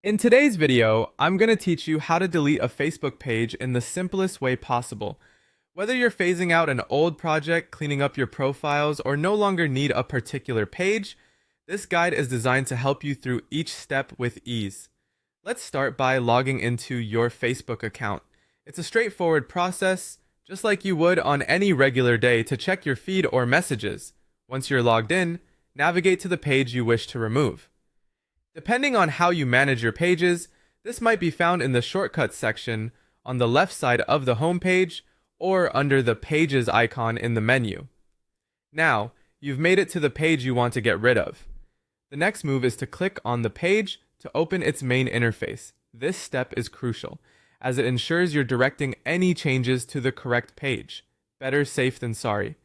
In today's video, I'm going to teach you how to delete a Facebook page in the simplest way possible. Whether you're phasing out an old project, cleaning up your profiles, or no longer need a particular page, this guide is designed to help you through each step with ease. Let's start by logging into your Facebook account. It's a straightforward process, just like you would on any regular day to check your feed or messages. Once you're logged in, navigate to the page you wish to remove. Depending on how you manage your pages, this might be found in the Shortcuts section on the left side of the home page or under the Pages icon in the menu. Now, you've made it to the page you want to get rid of. The next move is to click on the page to open its main interface. This step is crucial, as it ensures you're directing any changes to the correct page. Better safe than sorry.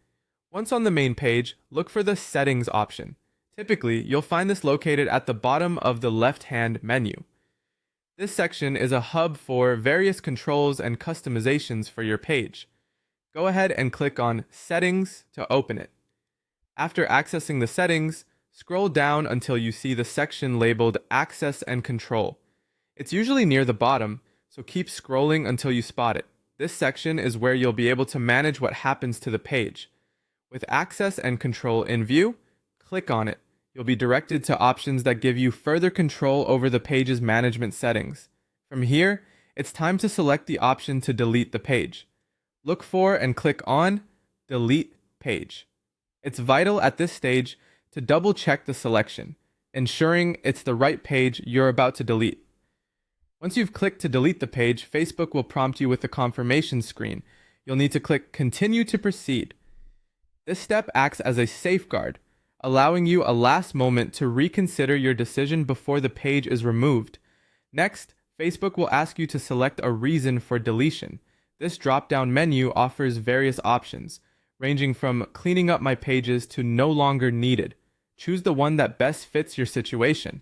Once on the main page, look for the Settings option. Typically, you'll find this located at the bottom of the left-hand menu. This section is a hub for various controls and customizations for your page. Go ahead and click on Settings to open it. After accessing the settings, scroll down until you see the section labeled Access and Control. It's usually near the bottom, so keep scrolling until you spot it. This section is where you'll be able to manage what happens to the page. With Access and Control in view, click on it. You'll be directed to options that give you further control over the page's management settings. From here, it's time to select the option to delete the page. Look for and click on Delete Page. It's vital at this stage to double check the selection, ensuring it's the right page you're about to delete. Once you've clicked to delete the page, Facebook will prompt you with a confirmation screen. You'll need to click Continue to proceed. This step acts as a safeguard, allowing you a last moment to reconsider your decision before the page is removed. Next, Facebook will ask you to select a reason for deletion. This drop-down menu offers various options, ranging from cleaning up my pages to no longer needed. Choose the one that best fits your situation.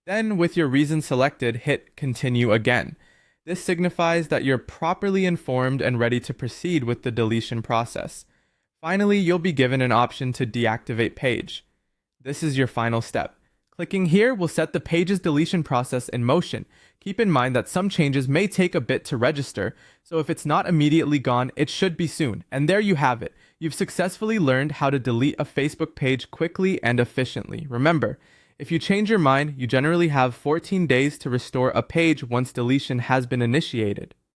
Then, with your reason selected, hit Continue again. This signifies that you're properly informed and ready to proceed with the deletion process. Finally, you'll be given an option to deactivate page. This is your final step. Clicking here will set the page's deletion process in motion. Keep in mind that some changes may take a bit to register, so if it's not immediately gone, it should be soon. And there you have it. You've successfully learned how to delete a Facebook page quickly and efficiently. Remember, if you change your mind, you generally have 14 days to restore a page once deletion has been initiated.